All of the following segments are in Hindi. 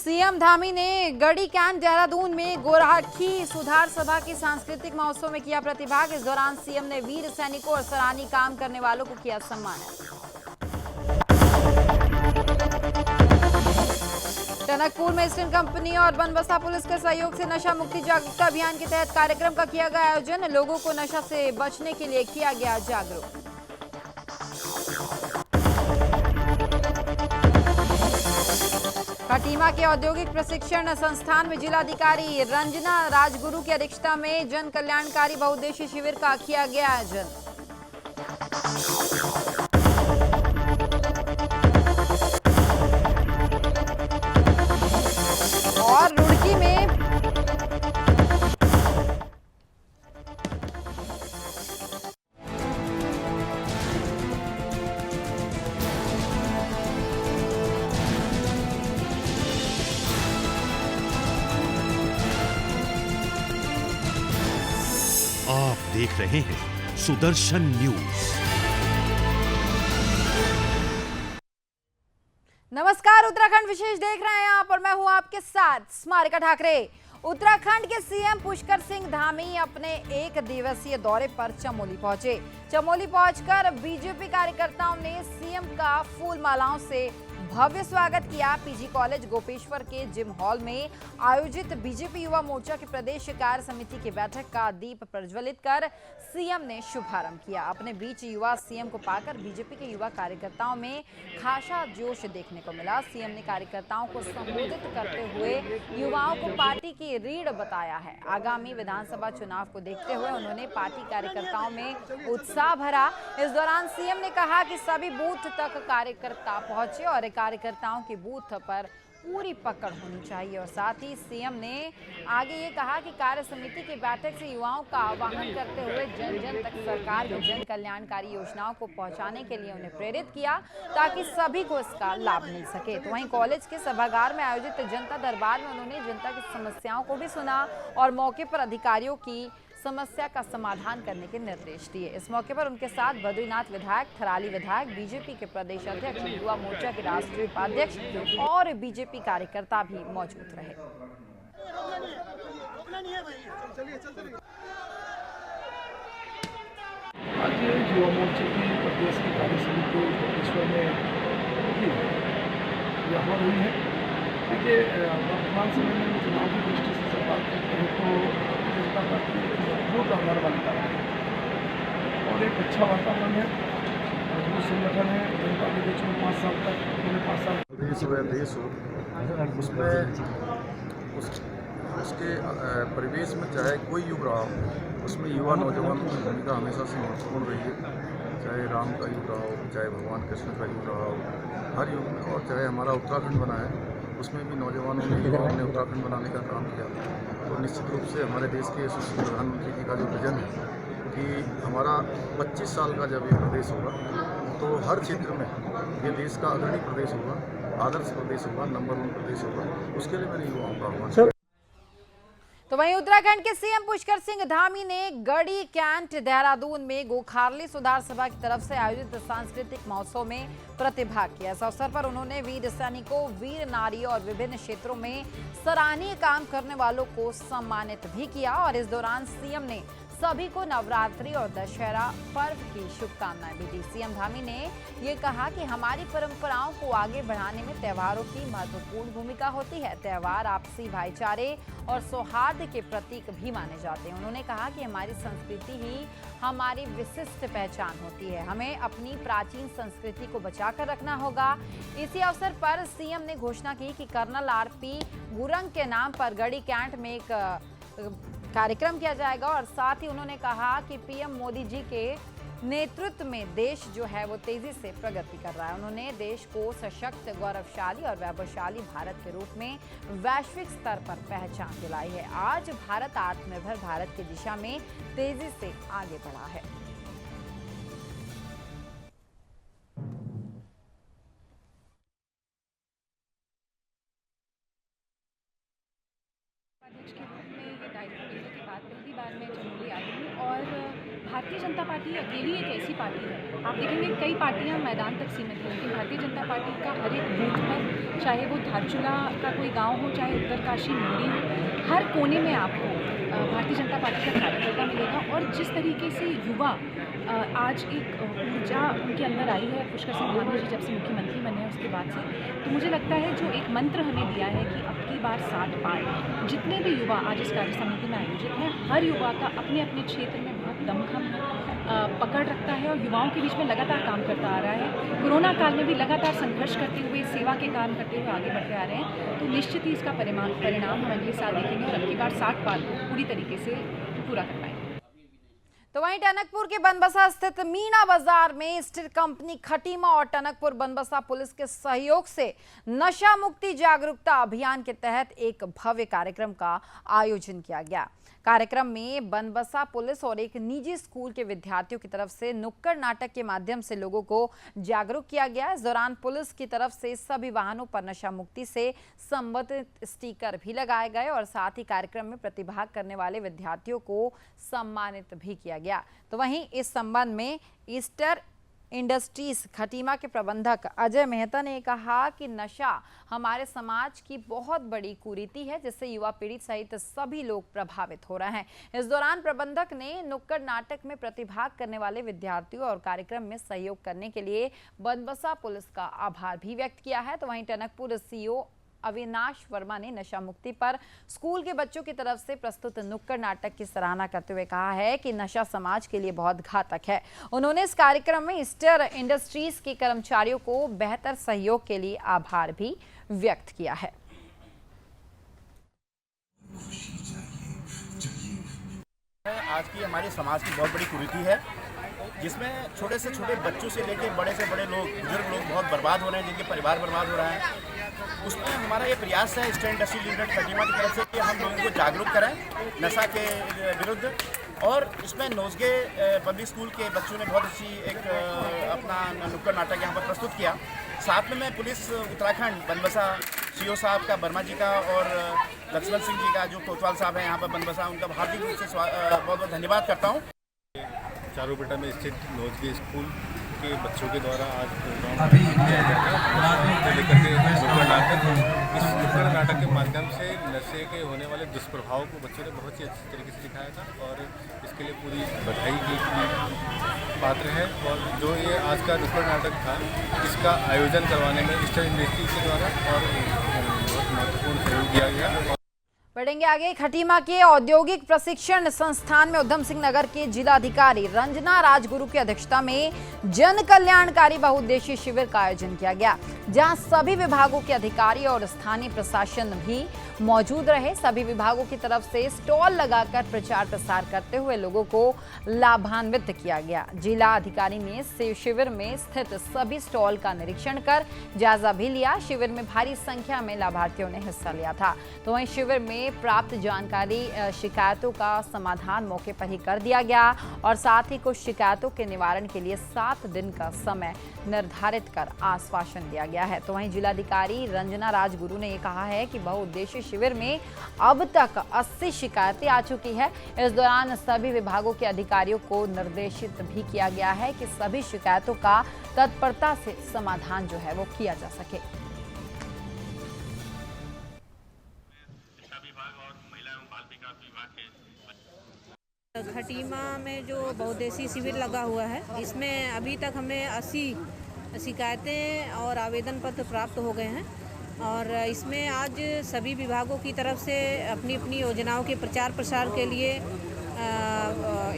सीएम धामी ने गढ़ी कैंट देहरादून में गोरखी सुधार सभा के सांस्कृतिक महोत्सव में किया प्रतिभाग। इस दौरान सीएम ने वीर सैनिकों और सराहनीय काम करने वालों को किया सम्मानित। टनकपुर में ईस्टर्न कंपनी और बनबसा पुलिस के सहयोग से नशा मुक्ति जागरूकता अभियान के तहत कार्यक्रम का किया गया आयोजन। लोगों को नशा से बचने के लिए किया गया जागरूक। खटीमा के औद्योगिक प्रशिक्षण संस्थान में जिलाधिकारी रंजना राजगुरु की अध्यक्षता में जन कल्याणकारी बहुउद्देशीय शिविर का किया गया आयोजन। और रुड़की में आप देख रहे हैं सुदर्शन न्यूज। नमस्कार, उत्तराखंड विशेष देख रहे हैं आप और मैं हूं आपके साथ स्मारिका ठाकरे। उत्तराखंड के सीएम पुष्कर सिंह धामी अपने एक दिवसीय दौरे पर चमोली पहुंचे। चमोली पहुंचकर बीजेपी कार्यकर्ताओं ने सीएम का फूल मालाओं से भव्य स्वागत किया। पीजी कॉलेज गोपेश्वर के जिम हॉल में आयोजित बीजेपी युवा मोर्चा के प्रदेश कार्य समिति की बैठक का दीप प्रज्वलित कर सीएम ने शुभारंभ किया। अपने बीच युवा सीएम को पाकर बीजेपी के युवा कार्यकर्ताओं में खासा जोश देखने को मिला। सीएम ने कार्यकर्ताओं को संबोधित करते हुए युवाओं को पार्टी की रीढ़ बताया है। आगामी विधानसभा चुनाव को देखते हुए उन्होंने पार्टी कार्यकर्ताओं में उत्साह भरा। इस दौरान सीएम ने कहा कि सभी बूथ तक कार्यकर्ता पहुंचे और कार्यकर्ताओं की बूथ पर पूरी पकड़ होनी चाहिए। और साथ ही सीएम ने आगे ये कहा कि कार्य समिति की बैठक से युवाओं का आह्वान करते हुए जन जन तक सरकार की जन कल्याणकारी योजनाओं को पहुंचाने के लिए उन्हें प्रेरित किया ताकि सभी को इसका लाभ मिल सके। तो वहीं कॉलेज के सभागार में आयोजित जनता दरबार में उन्होंने जनता की समस्याओं को भी सुना और मौके पर अधिकारियों की समस्या का समाधान करने के निर्देश दिए। इस मौके पर उनके साथ बद्रीनाथ विधायक, थराली विधायक, बीजेपी के प्रदेश अध्यक्ष, युवा मोर्चा के राष्ट्रीय उपाध्यक्ष और बीजेपी कार्यकर्ता भी मौजूद रहे। आज युवा मोर्चा की प्रदेश की कार्य समिति गोपेश्वर में यहाँ हुई है। देखिए, वर्तमान समय में चुनाव की दृष्टि से जब बात करते हैं तो जनता पार्टी मजबूत आधार बनता है और एक अच्छा वातावरण है, मजबूत संगठन है। जनता के बीच में 5 साल तक पूरे 5 साल देश व देश हो उसमें उसके परिवेश में चाहे कोई युग रहा हो, उसमें युवा नौजवान की भूमिका हमेशा से महत्वपूर्ण रही है। चाहे राम का युग रहा हो, चाहे भगवान कृष्ण का युग रहा हो, हर युग में। और चाहे हमारा उत्तराखंड बना है, उसमें भी नौजवानों ने, युवाओं ने उत्तराखंड बनाने का काम किया। तो निश्चित रूप से हमारे देश के यशस्वी प्रधानमंत्री जी का जो विजन है कि हमारा 25 साल का जब ये प्रदेश होगा तो हर क्षेत्र में ये देश का अग्रणी प्रदेश होगा, आदर्श प्रदेश होगा, नंबर 1 प्रदेश होगा। उसके लिए मैंने युवाओं का आह्वान। तो वहीं उत्तराखंड के सीएम पुष्कर सिंह धामी ने गढ़ी कैंट देहरादून में गोखारली सुधार सभा की तरफ से आयोजित सांस्कृतिक महोत्सव में प्रतिभाग किया। इस अवसर पर उन्होंने वीर सैनिकों, वीर नारियों और विभिन्न क्षेत्रों में सराहनीय काम करने वालों को सम्मानित भी किया। और इस दौरान सीएम ने सभी को नवरात्रि और दशहरा पर्व की शुभकामनाएं भी दी। सीएम धामी ने ये कहा कि हमारी परंपराओं को आगे बढ़ाने में त्योहारों की महत्वपूर्ण भूमिका होती है। त्योहार आपसी भाईचारे और सौहार्द के प्रतीक भी माने जाते हैं। उन्होंने कहा कि हमारी संस्कृति ही हमारी विशिष्ट पहचान होती है। हमें अपनी प्राचीन संस्कृति को बचाकर रखना होगा। इसी अवसर पर सीएम ने घोषणा की कि कर्नल आरपी गुरंग के नाम पर गढ़ी कैंट में एक कार्यक्रम किया जाएगा। और साथ ही उन्होंने कहा कि पीएम मोदी जी के नेतृत्व में देश जो है वो तेजी से प्रगति कर रहा है। उन्होंने देश को सशक्त, गौरवशाली और वैभवशाली भारत के रूप में वैश्विक स्तर पर पहचान दिलाई है। आज भारत आत्मनिर्भर भारत की दिशा में तेजी से आगे बढ़ा है। अध्यक्ष के रूप में ये दायित्व लेने के बाद पहली बार मैं चमोली आई हूँ और भारतीय जनता पार्टी अकेली एक ऐसी पार्टी है, आप देखेंगे कई पार्टियां मैदान तक सीमित हैं, लेकिन भारतीय जनता पार्टी का हर एक बूथ पर, चाहे वो धारचूला का कोई गांव हो, चाहे उत्तरकाशी नूरी हो, हर कोने में आपको भारतीय जनता पार्टी का कार्यकर्ता मिलेगा। और जिस तरीके से युवा आज एक ऊर्जा उनके अंदर आई है पुष्कर सिंह धामी जी जब से मुख्यमंत्री बने हैं उसके बाद से, तो मुझे लगता है जो एक मंत्र हमें दिया है कि अब की बार 60 पार, जितने भी युवा आज इस कार्य समिति में आयोजित हैं, हर युवा का अपने अपने क्षेत्र में बहुत दमखम पकड़ रखता है और युवाओं के बीच में लगातार काम करता आ रहा है। कोरोना काल में भी लगातार संघर्ष करते हुए, सेवा के काम करते हुए आगे बढ़ते आ रहे हैं। तो निश्चित ही इसका परिणाम हम अगले साल देखेंगे और अब की बार 60 पार को पूरी तरीके से पूरा कर पाएंगे। तो वहीं टनकपुर के बनबसा स्थित मीना बाजार में स्टील कंपनी खटीमा और टनकपुर बनबसा पुलिस के सहयोग से नशा मुक्ति जागरूकता अभियान के तहत एक भव्य कार्यक्रम का आयोजन किया गया। कार्यक्रम में बनबसा पुलिस और एक निजी स्कूल के विद्यार्थियों की तरफ से नुक्कड़ नाटक के माध्यम से लोगों को जागरूक किया गया। इस दौरान पुलिस की तरफ से सभी वाहनों पर नशा मुक्ति से संबंधित स्टिकर भी लगाए गए और साथ ही कार्यक्रम में प्रतिभाग करने वाले विद्यार्थियों को सम्मानित भी किया गया। तो वहीं इस संबंध में ईस्टर इंडस्ट्रीज खटीमा के प्रबंधक अजय मेहता ने कहा कि नशा हमारे समाज की बहुत बड़ी कुरीति है जिससे युवा पीढ़ी सहित सभी लोग प्रभावित हो रहे हैं। इस दौरान प्रबंधक ने नुक्कड़ नाटक में प्रतिभाग करने वाले विद्यार्थियों और कार्यक्रम में सहयोग करने के लिए बनबसा पुलिस का आभार भी व्यक्त किया है। तो वहीं टनकपुर सीईओ अविनाश वर्मा ने नशा मुक्ति पर स्कूल के बच्चों की तरफ से प्रस्तुत नुक्कड़ नाटक की सराहना करते हुए कहा है कि नशा समाज के लिए बहुत घातक है। उन्होंने इस कार्यक्रम में ईस्टर इंडस्ट्रीज के कर्मचारियों को बेहतर सहयोग के लिए आभार भी व्यक्त किया है। आज की हमारे समाज की बहुत बड़ी कुरीति है जिसमें छोटे से छोटे बच्चों से लेकर बड़े से बड़े लोग, बुजुर्ग लोग बहुत बर्बाद हो रहे हैं, जिनके परिवार बर्बाद हो रहा है। उसमें हमारा ये प्रयास है स्टेट इंडस्ट्री यूनिट खटीमा की तरफ से कि हम लोगों को जागरूक करें नशा के विरुद्ध। और इसमें नोजगे पब्लिक स्कूल के बच्चों ने बहुत अच्छी एक अपना नुक्कड़ नाटक यहाँ पर प्रस्तुत किया। साथ में मैं पुलिस उत्तराखंड बनबसा सीओ साहब का, वर्मा जी का और लक्ष्मण सिंह जी का जो कोतवाल साहब हैं यहाँ पर बनबसा, उनका हार्दिक रूप से बहुत बहुत धन्यवाद करता हूँ। चारोपेटा में स्थित नोजगे स्कूल के बच्चों के द्वारा आज प्रोग्राम किया गया लेकर के नुक्कड़ नाटक। इस नुक्कड़ नाटक के माध्यम से नशे के होने वाले दुष्प्रभाव को बच्चों ने बहुत ही अच्छी तरीके से दिखाया था और इसके लिए पूरी बधाई की पात्र है। और जो ये आज का नुक्कड़ नाटक था, इसका आयोजन करवाने में ईस्टर इंडस्ट्री के द्वारा और बहुत महत्वपूर्ण सहयोग दिया गया। बढ़ेंगे आगे। खटीमा के औद्योगिक प्रशिक्षण संस्थान में उधम सिंह नगर के जिलाधिकारी रंजना राजगुरु की अध्यक्षता में जन कल्याणकारी बहुउद्देशीय शिविर का आयोजन किया गया, जहां सभी विभागों के अधिकारी और स्थानीय प्रशासन भी मौजूद रहे। सभी विभागों की तरफ से स्टॉल लगाकर प्रचार प्रसार करते हुए लोगों को लाभान्वित किया गया। जिला अधिकारी ने शिविर में स्थित सभी स्टॉल का निरीक्षण कर जायजा भी लिया। शिविर में भारी संख्या में लाभार्थियों ने हिस्सा लिया था। तो वहीं शिविर में प्राप्त जानकारी शिकायतों का समाधान मौके पर ही कर दिया गया और साथ ही कुछ शिकायतों के निवारण के लिए 7 दिन का समय निर्धारित कर आश्वासन दिया गया है। तो वहीं जिलाधिकारी रंजना राजगुरु ने यह कहा है कि बहुउद्देशीय शिविर में अब तक 80 शिकायतें आ चुकी है। इस दौरान सभी विभागों के अधिकारियों को निर्देशित भी किया गया है कि सभी शिकायतों का तत्परता से समाधान जो है वो किया जा सके। खटीमा में जो बहुउद्देशीय शिविर लगा हुआ है, इसमें अभी तक हमें 80 शिकायतें और आवेदन पत्र प्राप्त हो गए हैं और इसमें आज सभी विभागों की तरफ से अपनी अपनी योजनाओं के प्रचार प्रसार के लिए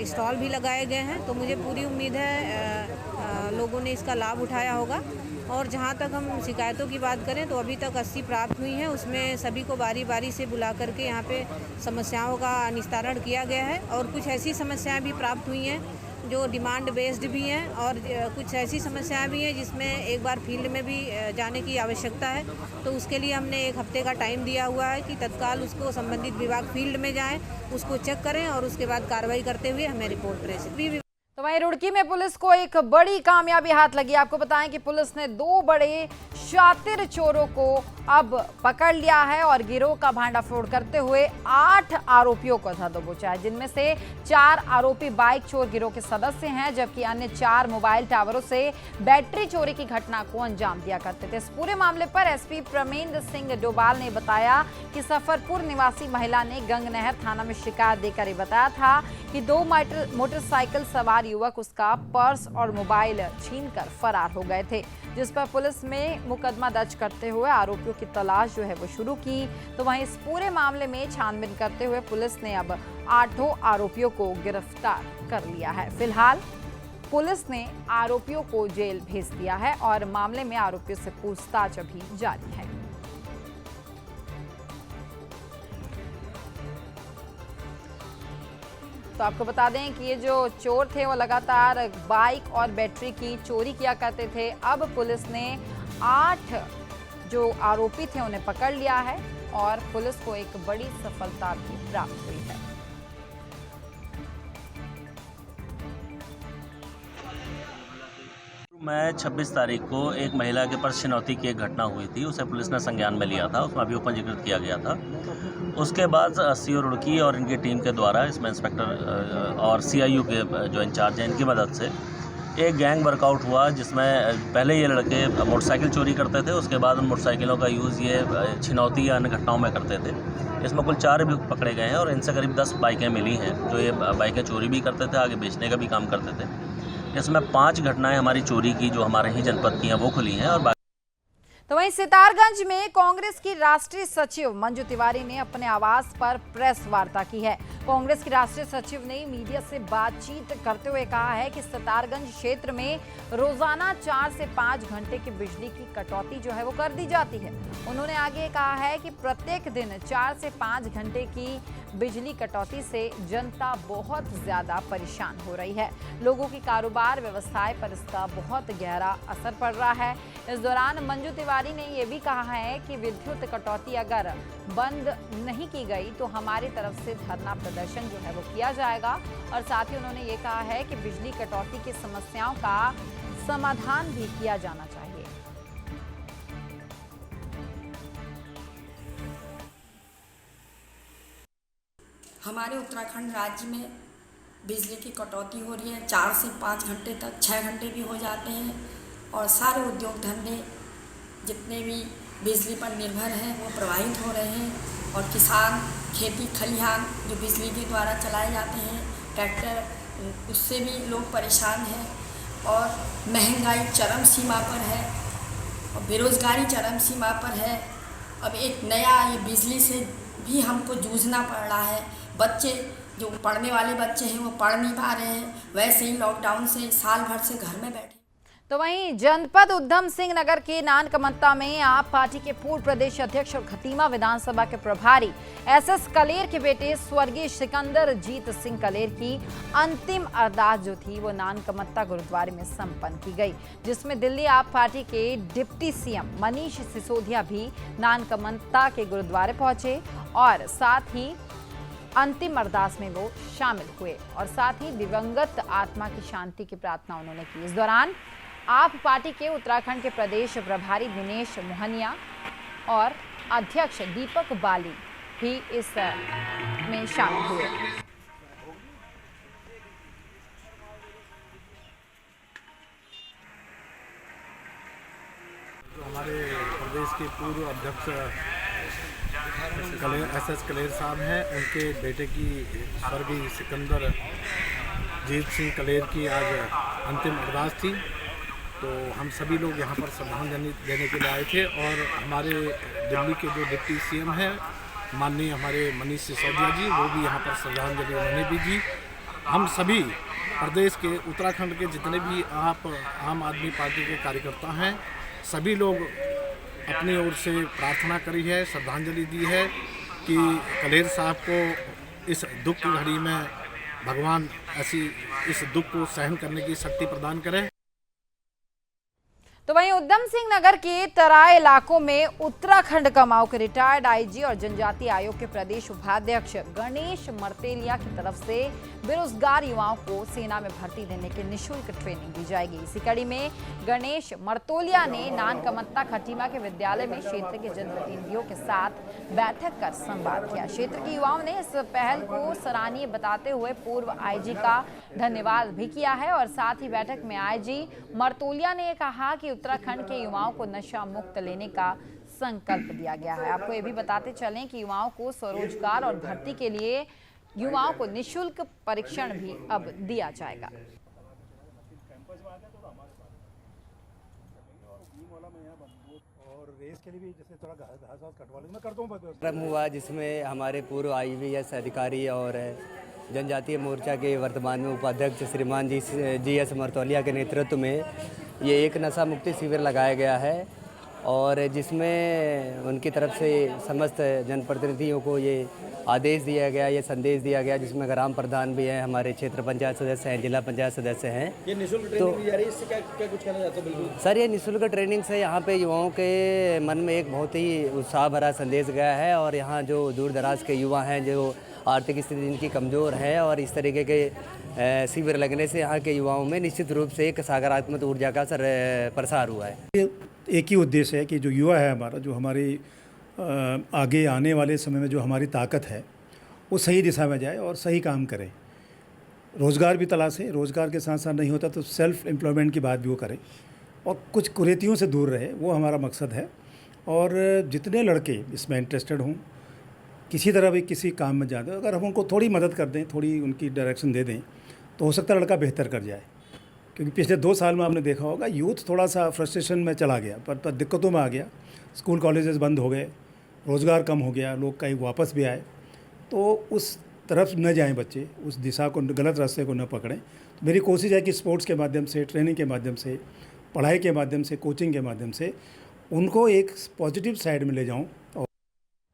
स्टॉल भी लगाए गए हैं। तो मुझे पूरी उम्मीद है लोगों ने इसका लाभ उठाया होगा। और जहाँ तक हम शिकायतों की बात करें तो अभी तक 80 प्राप्त हुई हैं, उसमें सभी को बारी बारी से बुला करके यहाँ पे समस्याओं का निस्तारण किया गया है। और कुछ ऐसी समस्याएं भी प्राप्त हुई हैं जो डिमांड बेस्ड भी हैं और कुछ ऐसी समस्याएं भी हैं जिसमें एक बार फील्ड में भी जाने की आवश्यकता है। तो उसके लिए हमने 1 हफ्ते का टाइम दिया हुआ है कि तत्काल उसको संबंधित विभाग फील्ड में जाएँ, उसको चेक करें और उसके बाद कार्रवाई करते हुए हमें रिपोर्ट प्रेषित। तो वहीं रुड़की में पुलिस को एक बड़ी कामयाबी हाथ लगी। आपको बताएं कि पुलिस ने 2 बड़े शातिर चोरों को अब पकड़ लिया है और गिरोह का भांडाफोड़ करते हुए 8 आरोपियों को धर दबोचा है, जिनमें से 4 आरोपी बाइक चोर गिरोह के सदस्य हैं, जबकि अन्य 4 मोबाइल टावरों से बैटरी चोरी की घटना को अंजाम दिया करते थे। इस पूरे मामले पर एसपी प्रमेंद्र सिंह डोभाल ने बताया कि सफरपुर निवासी महिला ने गंगनहर थाना में शिकायत देकर बताया था कि 2 मोटरसाइकिल सवार युवक उसका पर्स और मोबाइल छीनकर फरार हो गए थे, जिस पर पुलिस में मुकदमा दर्ज करते हुए आरोपियों की तलाश जो है वो शुरू की। तो वहीं इस पूरे मामले में छानबीन करते हुए पुलिस ने अब 8 आरोपियों को गिरफ्तार कर लिया है। फिलहाल पुलिस ने आरोपियों को जेल भेज दिया है और मामले में आरोपियों से पूछताछ अभी जारी है। तो आपको बता दें कि ये जो चोर थे वो लगातार बाइक और बैटरी की चोरी किया करते थे। अब पुलिस ने 8 जो आरोपी थे उन्हें पकड़ लिया है और पुलिस को एक बड़ी सफलता भी प्राप्त हुई है। मैं 26 तारीख को एक महिला के पास चुनौती की एक घटना हुई थी, उसे पुलिस ने संज्ञान में लिया था, उसमें अभियोग पंजीकृत किया गया था। उसके बाद सीओ रुड़की और इनकी टीम के द्वारा इसमें इंस्पेक्टर और सीआईयू के जो इंचार्ज हैं इनकी मदद से एक गैंग वर्कआउट हुआ, जिसमें पहले ये लड़के मोटरसाइकिल चोरी करते थे, उसके बाद उन मोटरसाइकिलों का यूज़ ये छिनौती या अन्य घटनाओं में करते थे। इसमें कुल 4 अभियुक्त पकड़े गए हैं और इनसे करीब 10 बाइकें मिली हैं, जो ये बाइकें चोरी भी करते थे, आगे बेचने का भी काम करते थे। इसमें 5 घटनाएं हमारी चोरी की जो हमारे ही जनपद की हैं वो खुली हैं। और तो वहीं सितारगंज में कांग्रेस की राष्ट्रीय सचिव मंजू तिवारी ने अपने आवास पर प्रेस वार्ता की है। कांग्रेस की राष्ट्रीय सचिव ने मीडिया से बातचीत करते हुए कहा है कि सितारगंज क्षेत्र में रोजाना 4 से 5 घंटे की बिजली की कटौती जो है वो कर दी जाती है। उन्होंने आगे कहा है कि प्रत्येक दिन 4 से 5 घंटे की बिजली कटौती से जनता बहुत ज्यादा परेशान हो रही है। लोगों की कारोबार व्यवसाय पर इसका बहुत गहरा असर पड़ रहा है। इस दौरान मंजू तिवारी ने यह भी कहा है कि विद्युत कटौती अगर बंद नहीं की गई तो हमारी तरफ से धरना प्रदर्शन जो है वो किया जाएगा। और साथ ही उन्होंने ये कहा है कि बिजली कटौती की समस्याओं का समाधान भी किया जाना चाहिए। हमारे उत्तराखंड राज्य में बिजली की कटौती हो रही है, 4 से 5 घंटे तक 6 घंटे भी हो जाते हैं और सारे उद्योग धंधे जितने भी बिजली पर निर्भर हैं वो प्रभावित हो रहे हैं। और किसान खेती खलिहान जो बिजली के द्वारा चलाए जाते हैं, ट्रैक्टर, उससे भी लोग परेशान हैं। और महंगाई चरम सीमा पर है और बेरोज़गारी चरम सीमा पर है। अब एक नया ये बिजली से भी हमको जूझना पड़ रहा है। बच्चे जो पढ़ने वाले बच्चे हैं वो पढ़ नहीं पा रहे हैं, वैसे ही लॉकडाउन से साल भर से घर में बैठे। तो वहीं जनपद उधम सिंह नगर के नानकमत्ता में आप पार्टी के पूर्व प्रदेश अध्यक्ष और खतीमा विधानसभा के प्रभारी एसएस कलेर के बेटे स्वर्गीय सिकंदर जीत सिंह कलेर की अंतिम अरदास जो थी वो नानकमत्ता गुरुद्वारे में संपन्न की गई, जिसमें दिल्ली आप पार्टी के डिप्टी सीएम मनीष सिसोदिया भी नानकमत्ता के गुरुद्वारे पहुंचे और साथ ही अंतिम अरदास में वो शामिल हुए और साथ ही दिवंगत आत्मा की शांति की प्रार्थना उन्होंने की। इस दौरान आप पार्टी के उत्तराखंड के प्रदेश प्रभारी दिनेश मोहनिया और अध्यक्ष दीपक बाली भी इस में शामिल हुए। जो हमारे प्रदेश के पूर्व अध्यक्ष एसएस कलेर साहब हैं, उनके बेटे की स्वर्गीय सिकंदर जीत सिंह कलेर की आज अंतिम अरदास थी। तो हम सभी लोग यहाँ पर श्रद्धांजलि देने के लिए आए थे और हमारे दिल्ली के जो डिप्टी सीएम हैं माननीय हमारे मनीष सिसोदिया जी, वो भी यहाँ पर श्रद्धांजलि उन्होंने भी दी। हम सभी प्रदेश के उत्तराखंड के जितने भी आम आदमी पार्टी के कार्यकर्ता हैं, सभी लोग अपनी ओर से प्रार्थना करी है, श्रद्धांजलि दी है कि कलेर साहब को इस दुख की घड़ी में भगवान इस दुख को सहन करने की शक्ति प्रदान करें। तो वहीं उधम सिंह नगर के तराई इलाकों में उत्तराखंड कमाऊ के रिटायर्ड आईजी और जनजातीय आयोग के प्रदेश उपाध्यक्ष गणेश मर्तेलिया की तरफ से बेरोजगार युवाओं को सेना में भर्ती देने की निःशुल्क ट्रेनिंग दी जाएगी। इसी कड़ी में गणेश मर्तोलिया ने नानकमत्ता खटीमा के विद्यालय में क्षेत्र के जनप्रतिनिधियों के साथ बैठक कर संवाद किया। क्षेत्र के युवाओं ने इस पहल को सराहनीय बताते हुए पूर्व आईजी का धन्यवाद भी किया है और साथ ही बैठक में आईजी मर्तोलिया ने कहा कि उत्तराखंड के युवाओं को नशा मुक्त लेने का संकल्प दिया गया है। आपको ये भी बताते चलें कि युवाओं को स्वरोजगार और भर्ती के लिए युवाओं को निःशुल्क परीक्षण भी अब दिया जाएगा। कार्यक्रम हुआ जिसमें हमारे पूर्व IAS अधिकारी और जनजातीय मोर्चा के वर्तमान में उपाध्यक्ष श्रीमान जी.एस. मर्तोलिया के नेतृत्व में ये एक नशा मुक्ति शिविर लगाया गया है और जिसमें उनकी तरफ से समस्त जनप्रतिनिधियों को ये आदेश दिया गया, ये संदेश दिया गया, जिसमें ग्राम प्रधान भी हैं, हमारे क्षेत्र पंचायत सदस्य हैं, जिला पंचायत सदस्य हैं। ये निःशुल्क ट्रेनिंग दी जा रही है, इससे क्या कुछ कहना चाहते हो? बिल्कुल सर, ये निःशुल्क ट्रेनिंग से यहाँ पे युवाओं के मन में एक बहुत ही उत्साह भरा संदेश गया है और यहाँ जो दूर दराज के युवा हैं, जो आर्थिक स्थिति जिनकी कमज़ोर है और इस तरीके के शिविर लगने से यहाँ के युवाओं में निश्चित रूप से एक सकारात्मक ऊर्जा का प्रसार हुआ है। एक ही उद्देश्य है कि जो युवा है हमारा, जो हमारी आगे आने वाले समय में जो हमारी ताकत है वो सही दिशा में जाए और सही काम करे, रोज़गार भी तलाशे, रोज़गार के साथ साथ नहीं होता तो सेल्फ एम्प्लॉयमेंट की बात भी वो करे और कुछ कुरीतियों से दूर रहे, वो हमारा मकसद है। और जितने लड़के इसमें इंटरेस्टेड हों, किसी तरह भी किसी काम में जाते, अगर हम उनको थोड़ी मदद कर दें, थोड़ी उनकी डायरेक्शन दे दें तो हो सकता है लड़का बेहतर कर जाए। क्योंकि पिछले 2 साल में आपने देखा होगा यूथ थोड़ा सा फ्रस्ट्रेशन में चला गया, पर दिक्कतों में आ गया, स्कूल कॉलेजेस बंद हो गए, रोज़गार कम हो गया, लोग कहीं वापस भी आए, तो उस तरफ न जाएं बच्चे, उस दिशा को, गलत रास्ते को न पकड़ें। तो मेरी कोशिश है कि स्पोर्ट्स के माध्यम से, ट्रेनिंग के माध्यम से, पढ़ाई के माध्यम से, कोचिंग के माध्यम से उनको एक पॉजिटिव साइड में ले जाऊँ।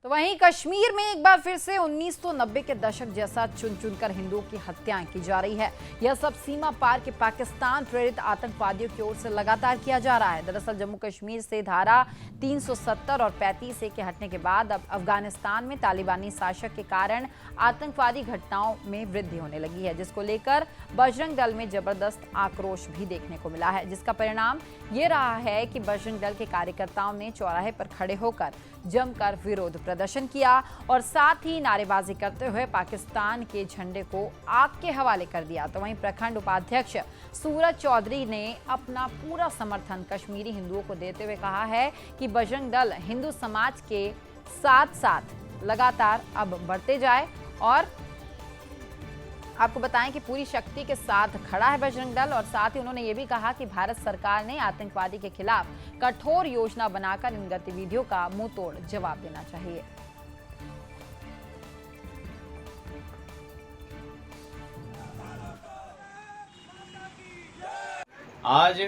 तो वहीं कश्मीर में एक बार फिर से 1990 के दशक जैसा चुन चुनकर हिंदुओं की हत्याएं की जा रही है। यह सब सीमा पार के पाकिस्तान प्रेरित आतंकवादियों की ओर से लगातार किया जा रहा है। दरअसल जम्मू कश्मीर से धारा 370 और 35A के हटने के बाद अब अफगानिस्तान में तालिबानी शासक के कारण आतंकवादी घटनाओं में वृद्धि होने लगी है, जिसको लेकर बजरंग दल में जबरदस्त आक्रोश भी देखने को मिला है, जिसका परिणाम ये रहा है कि बजरंग दल के कार्यकर्ताओं ने चौराहे पर खड़े होकर जमकर विरोध प्रदर्शन किया और साथ ही नारेबाजी करते हुए पाकिस्तान के झंडे को आग के हवाले कर दिया। तो वहीं प्रखंड उपाध्यक्ष सूरज चौधरी ने अपना पूरा समर्थन कश्मीरी हिंदुओं को देते हुए कहा है कि बजरंग दल हिंदू समाज के साथ साथ लगातार अब बढ़ते जाए और आपको बताएं कि पूरी शक्ति के साथ खड़ा है बजरंग दल। और साथ ही उन्होंने ये भी कहा कि भारत सरकार ने आतंकवादी के खिलाफ कठोर योजना बनाकर इन गतिविधियों का मुंहतोड़ जवाब देना चाहिए। आज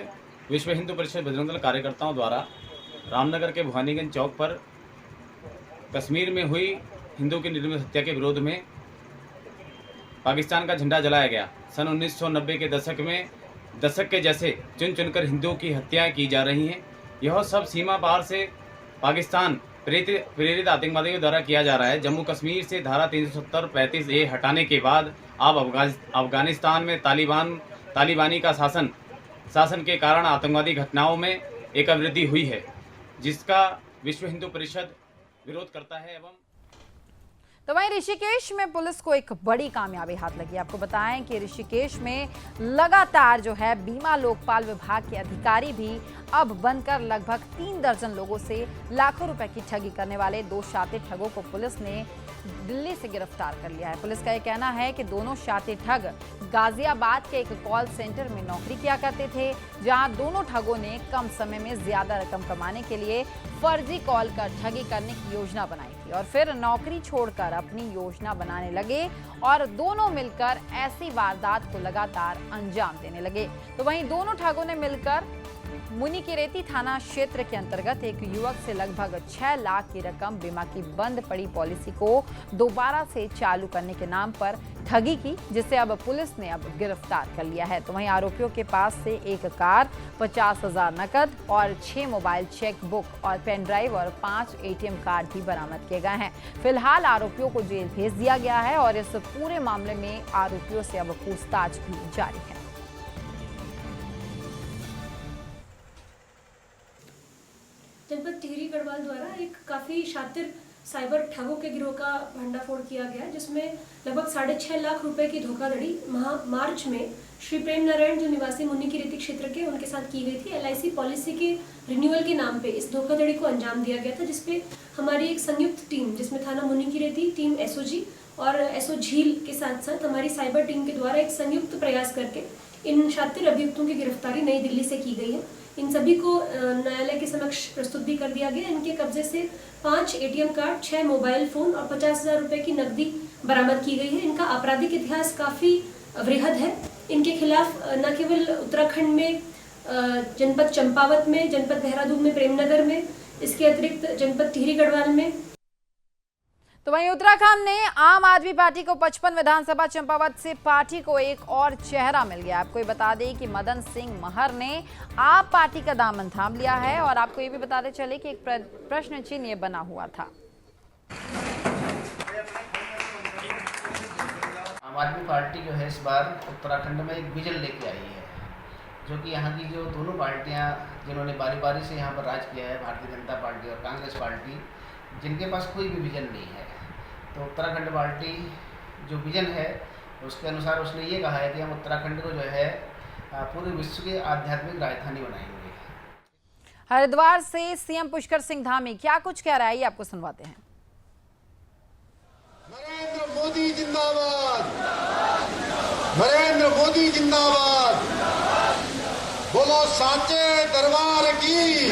विश्व हिंदू परिषद बजरंग दल कार्यकर्ताओं द्वारा रामनगर के भवानीगंज चौक पर कश्मीर में हुई हिंदू की निर्मम हत्या के विरोध में पाकिस्तान का झंडा जलाया गया। सन 1990 के दशक के जैसे चुन चुनकर हिंदुओं की हत्याएं की जा रही हैं। यह सब सीमा पार से पाकिस्तान प्रेरित आतंकवादियों द्वारा किया जा रहा है। जम्मू कश्मीर से धारा 370 और 35A हटाने के बाद अब अफगानिस्तान में तालिबानी का शासन के कारण आतंकवादी घटनाओं में एक वृद्धि हुई है, जिसका विश्व हिंदू परिषद विरोध करता है। एवं तो वहीं ऋषिकेश में पुलिस को एक बड़ी कामयाबी हाथ लगी। आपको बताएं कि ऋषिकेश में लगातार जो है बीमा लोकपाल विभाग के अधिकारी भी अब बनकर लगभग 3 दर्जन लोगों से लाखों रुपए की ठगी करने वाले 2 शातिर ठगों को पुलिस ने दिल्ली से गिरफ्तार कर लिया है। पुलिस का यह कहना है कि दोनों शातिर ठग गाजियाबाद के एक कॉल सेंटर में नौकरी किया करते थे, जहां दोनों ठगों ने कम समय में ज्यादा रकम कमाने के लिए फर्जी कॉल कर ठगी करने की योजना बनाई थी और फिर नौकरी छोड़कर अपनी योजना बनाने लगे और दोनों मिलकर ऐसी वारदात को लगातार अंजाम देने लगे। तो वहीं दोनों ठगों ने मिलकर मुनिकीरेती थाना क्षेत्र के अंतर्गत एक युवक से लगभग 6 लाख की रकम बीमा की बंद पड़ी पॉलिसी को दोबारा से चालू करने के नाम पर ठगी की, जिसे अब पुलिस ने अब गिरफ्तार कर लिया है। तो वहीं आरोपियों के पास से एक कार, 50,000 नकद और 6 मोबाइल चेक बुक और पेन ड्राइव और 5 ATM कार्ड भी बरामद किए गए हैं। फिलहाल आरोपियों को जेल भेज दिया गया है और इस पूरे मामले में आरोपियों से अब पूछताछ भी जारी है। जनपद टिहरी गढ़वाल द्वारा एक काफ़ी शातिर साइबर ठगों के गिरोह का भंडाफोड़ किया गया, जिसमें लगभग 6.5 लाख रुपए की धोखाधड़ी मार्च में श्री प्रेम नारायण जो निवासी मुन्नी की रीति क्षेत्र के उनके साथ की गई थी। LIC पॉलिसी के रिन्यूअल के नाम पे इस धोखाधड़ी को अंजाम दिया गया था, जिसपे हमारी एक संयुक्त टीम, जिसमें थाना मुन्नी की रीति, टीम SOG और SO झील के साथ साथ हमारी साइबर टीम के द्वारा एक संयुक्त प्रयास करके इन शातिर अभियुक्तों की गिरफ्तारी नई दिल्ली से की गई है। इन सभी को न्यायालय के समक्ष प्रस्तुत भी कर दिया गया। इनके कब्जे से 5 ATM कार्ड, 6 मोबाइल फोन और 50,000 रुपए की नकदी बरामद की गई है। इनका आपराधिक इतिहास काफ़ी वृहद है। इनके खिलाफ न केवल उत्तराखंड में जनपद चंपावत में, जनपद देहरादून में, प्रेमनगर में, इसके अतिरिक्त जनपद टिहरी गढ़वाल में। तो वहीं उत्तराखंड ने आम आदमी पार्टी को 55 विधानसभा चंपावत से पार्टी को एक और चेहरा मिल गया। आपको ये बता दें कि मदन सिंह महर ने आप पार्टी का दामन थाम लिया है और आपको ये भी बताते चले कि एक प्रश्न चिन्ह ये बना हुआ था। आम आदमी पार्टी जो है इस बार उत्तराखंड में एक विजन लेके आई है, जो कि यहाँ की जो दोनों पार्टियाँ जिन्होंने बारी बारी से यहाँ पर राज किया है, भारतीय जनता पार्टी और कांग्रेस पार्टी, जिनके पास कोई भी विजन नहीं है, तो उत्तराखंड पार्टी जो विजन है उसके अनुसार उसने ये कहा है कि हम उत्तराखंड को जो है पूरे विश्व की आध्यात्मिक राजधानी बनाएंगे। हरिद्वार से CM पुष्कर सिंह धामी क्या कुछ कह रहा है, ये आपको सुनवाते हैं। नरेंद्र मोदी जिंदाबाद, नरेंद्र मोदी जिंदाबाद, बोलो सांचे दरबार की,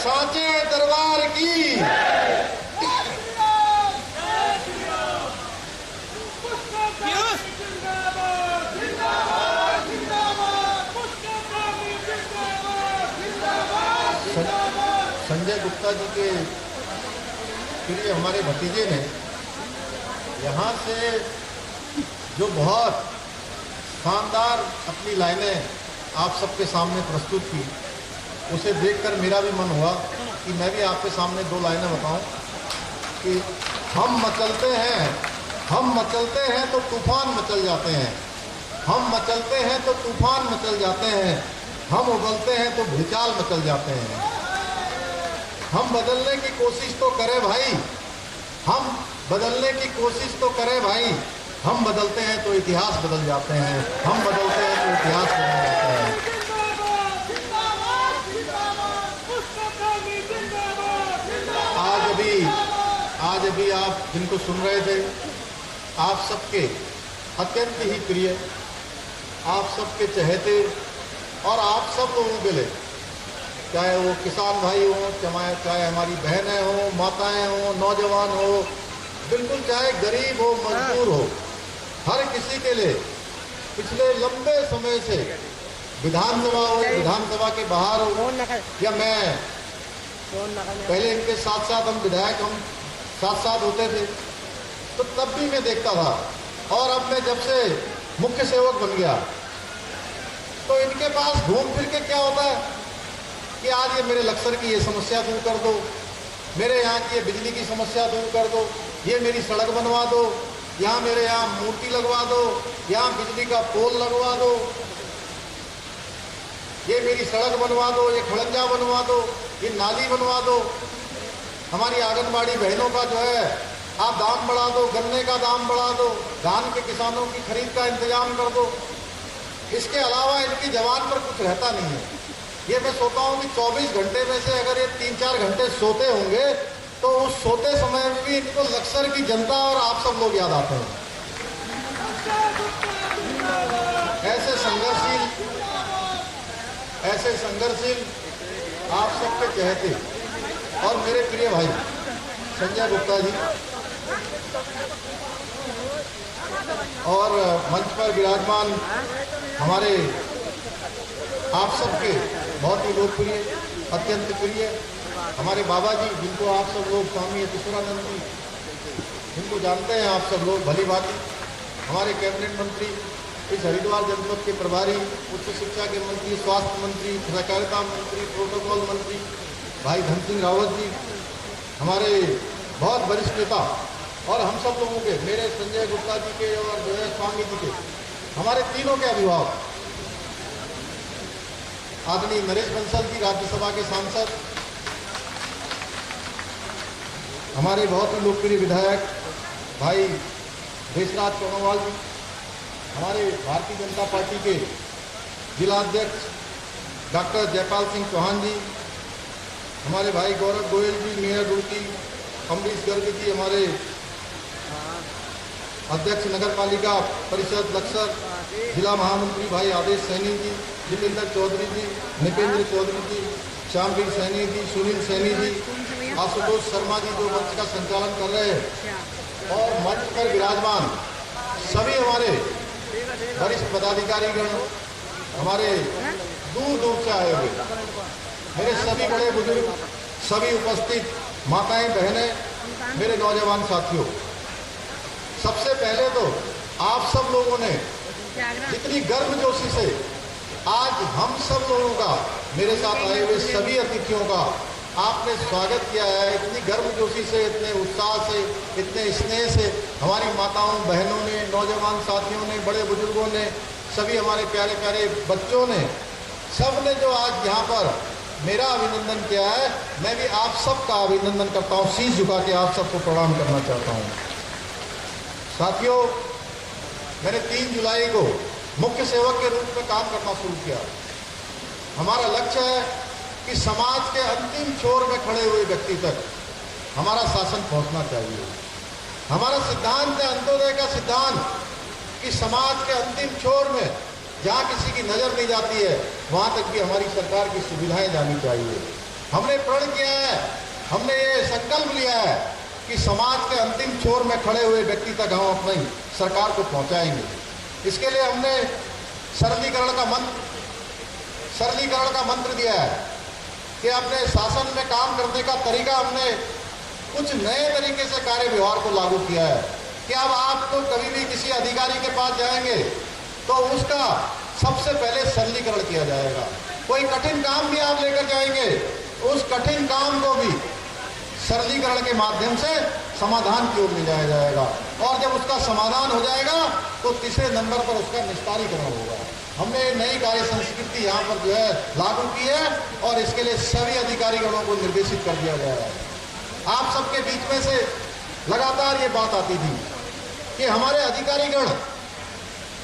सांचे दरबार की। संजय गुप्ता जी के प्रिय हमारे भतीजे ने यहाँ से जो बहुत शानदार अपनी लाइनें आप सबके सामने प्रस्तुत की, उसे देखकर मेरा भी मन हुआ कि मैं भी आपके सामने 2 लाइनें बताऊं कि हम मचलते हैं तो तूफान मचल जाते हैं, हम मचलते हैं तो तूफान मचल जाते हैं, हम उबलते हैं तो भूचाल मचल जाते हैं। हम बदलने की कोशिश तो करें भाई, हम बदलने की कोशिश तो करें भाई, हम बदलते हैं तो इतिहास बदल जाते हैं, हम बदलते हैं तो इतिहास बदल जाते हैं। आज अभी आप जिनको सुन रहे थे, आप सबके अत्यंत ही प्रिय, आप सबके चहेते और आप सब लोगों के लिए, चाहे वो किसान भाई हो, चाहे हमारी बहनें हो, माताएं हो, नौजवान हो, बिल्कुल चाहे गरीब हो, मजदूर हो, हर किसी के लिए पिछले लंबे समय से विधानसभा हो, विधानसभा के बाहर हो, या मैं पहले इनके साथ साथ हम विधायक हम साथ होते थे, तो तब भी मैं देखता था, और अब मैं जब से मुख्य सेवक बन गया तो इनके पास घूम फिर के क्या होता है कि आज ये मेरे लक्सर की ये समस्या दूर कर दो, मेरे यहाँ की ये बिजली की समस्या दूर कर दो, ये मेरी सड़क बनवा दो, यहाँ मेरे यहाँ मूर्ति लगवा दो, यहाँ बिजली का पोल लगवा दो, ये मेरी सड़क बनवा दो, ये खड़ंजा बनवा दो, ये नाली बनवा दो, हमारी आंगनबाड़ी बहनों का जो है आप दाम बढ़ा दो, गन्ने का दाम बढ़ा दो, धान के किसानों की खरीद का इंतजाम कर दो। इसके अलावा इनकी जवान पर कुछ रहता नहीं है। ये मैं सोचता हूँ कि 24 घंटे में से अगर ये 3-4 घंटे सोते होंगे तो उस सोते समय में भी इनको लक्सर की जनता और आप सब लोग याद आते हैं। ऐसे संघर्षशील आप सबके चहेते और मेरे प्रिय भाई संजय गुप्ता जी और मंच पर विराजमान हमारे आप सबके बहुत ही लोकप्रिय, अत्यंत प्रिय हमारे बाबा जी, जिनको आप सब लोग स्वामी यतीश्वरानंद जी जिनको जानते हैं आप सब लोग भली भांति, हमारे कैबिनेट मंत्री, इस हरिद्वार जनपद के प्रभारी, उच्च शिक्षा के मंत्री, स्वास्थ्य मंत्री, सहकारिता मंत्री, प्रोटोकॉल मंत्री भाई धन सिंह रावत जी, हमारे बहुत वरिष्ठ नेता, और हम सब लोगों के, मेरे संजय गुप्ता जी के और जो है स्वामी जी के, हमारे तीनों के अभिभावक आदरणीय नरेश बंसल जी, राज्यसभा के सांसद, हमारे बहुत ही लोकप्रिय विधायक भाई देशराज सोनोवाल जी, हमारे भारतीय जनता पार्टी के जिला अध्यक्ष डॉक्टर जयपाल सिंह चौहान जी, हमारे भाई गौरव गोयल जी, मेयर रुड़की अमरीश गर्ग जी, हमारे अध्यक्ष नगर पालिका परिषद लक्सर, जिला महामंत्री भाई आदेश सैनी जी, जितेंद्र चौधरी जी, निपेंद्र चौधरी जी, श्यामवीर सैनी जी, सुनील सैनी जी, आशुतोष शर्मा जी जो मंच का संचालन कर रहे हैं, और मंच पर विराजमान सभी हमारे वरिष्ठ पदाधिकारीगण, हमारे दूर दूर से आए हुए मेरे सभी बड़े बुजुर्ग, सभी उपस्थित माताएं, बहनें, मेरे नौजवान साथियों, सबसे पहले तो आप सब लोगों ने जितनी गर्मजोशी से आज हम सब लोगों का, मेरे साथ आए हुए सभी अतिथियों का आपने स्वागत किया है, इतनी गर्मजोशी से, इतने उत्साह से, इतने स्नेह से हमारी माताओं, बहनों ने, नौजवान साथियों ने, बड़े बुजुर्गों ने, सभी हमारे प्यारे प्यारे बच्चों ने, सब ने जो आज यहाँ पर मेरा अभिनंदन किया है, मैं भी आप सबका अभिनंदन करता हूँ, शीश झुका के आप सबको प्रणाम करना चाहता हूँ। साथियों, मैंने 3 जुलाई को मुख्य सेवक के रूप में काम करना शुरू किया। हमारा लक्ष्य है कि समाज के अंतिम छोर में खड़े हुए व्यक्ति तक हमारा शासन पहुंचना चाहिए। हमारा सिद्धांत है, अंत्योदय का सिद्धांत, कि समाज के अंतिम छोर में जहाँ किसी की नज़र नहीं जाती है वहाँ तक भी हमारी सरकार की सुविधाएं जानी चाहिए। हमने प्रण किया है, हमने ये संकल्प लिया है कि समाज के अंतिम छोर में खड़े हुए व्यक्ति तक हम अपनी सरकार को पहुँचाएंगे। इसके लिए हमने सरलीकरण का मंत्र दिया है कि अपने शासन में काम करने का तरीका, हमने कुछ नए तरीके से कार्य व्यवहार को लागू किया है कि अब आपको कभी भी किसी अधिकारी के पास जाएंगे तो उसका सबसे पहले सरलीकरण किया जाएगा। कोई कठिन काम भी आप लेकर जाएंगे, उस कठिन काम को भी सरलीकरण के माध्यम से समाधान की ओर ले जाया जाएगा, और जब उसका समाधान हो जाएगा तो तीसरे नंबर पर उसका निस्तारीकरण होगा। हमने नई कार्य संस्कृति यहाँ पर जो है लागू की है, और इसके लिए सभी अधिकारीगणों को निर्देशित कर दिया गया है। आप सबके बीच में से लगातार ये बात आती थी कि हमारे अधिकारीगण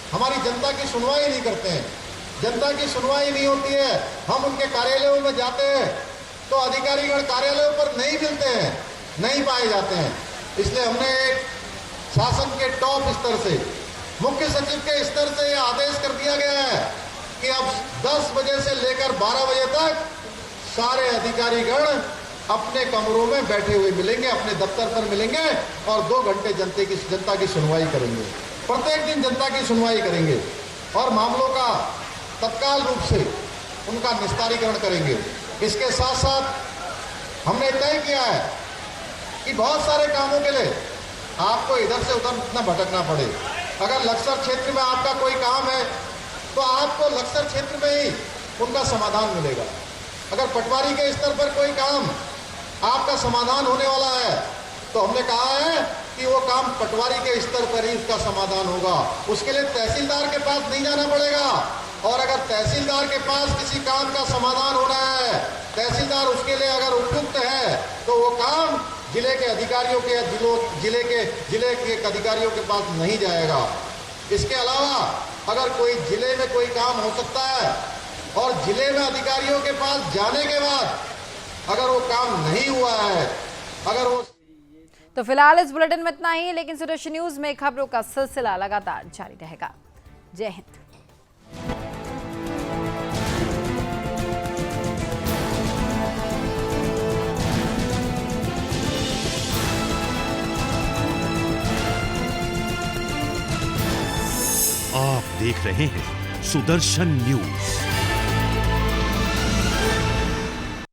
हमारी जनता की सुनवाई नहीं करते हैं, जनता की सुनवाई नहीं होती है। हम उनके कार्यालयों में जाते हैं तो अधिकारीगण कार्यालयों पर नहीं मिलते हैं, नहीं पाए जाते हैं। इसलिए हमने एक शासन के टॉप स्तर से, मुख्य सचिव के स्तर से यह आदेश कर दिया गया है कि अब 10 बजे से लेकर 12 बजे तक सारे अधिकारीगण अपने कमरों में बैठे हुए मिलेंगे, अपने दफ्तर पर मिलेंगे, और 2 घंटे जनता की सुनवाई करेंगे। प्रत्येक दिन जनता की सुनवाई करेंगे और मामलों का तत्काल रूप से उनका निस्तारीकरण करेंगे। इसके साथ साथ हमने तय किया है कि बहुत सारे कामों के लिए आपको इधर से उधर इतना भटकना पड़े। अगर लक्सर क्षेत्र में आपका कोई काम है तो आपको लक्सर क्षेत्र में ही उनका समाधान मिलेगा। अगर पटवारी के स्तर पर कोई काम आपका समाधान होने वाला है तो हमने कहा है कि वो काम पटवारी के स्तर पर ही उसका समाधान होगा। उसके लिए तहसीलदार के पास नहीं जाना पड़ेगा, और अगर तहसीलदार के पास किसी काम का समाधान होना है, तहसीलदार उसके लिए अगर उपयुक्त है तो वो काम जिले के अधिकारियों के जिले के अधिकारियों के पास नहीं जाएगा। इसके अलावा अगर कोई जिले में कोई काम हो सकता है और जिले में अधिकारियों के पास जाने के बाद अगर वो काम नहीं हुआ है, अगर वो तो फिलहाल इस बुलेटिन में इतना ही, लेकिन सुदर्शन न्यूज में खबरों का सिलसिला लगातार जारी रहेगा। जय हिंद। आप देख रहे हैं सुदर्शन न्यूज।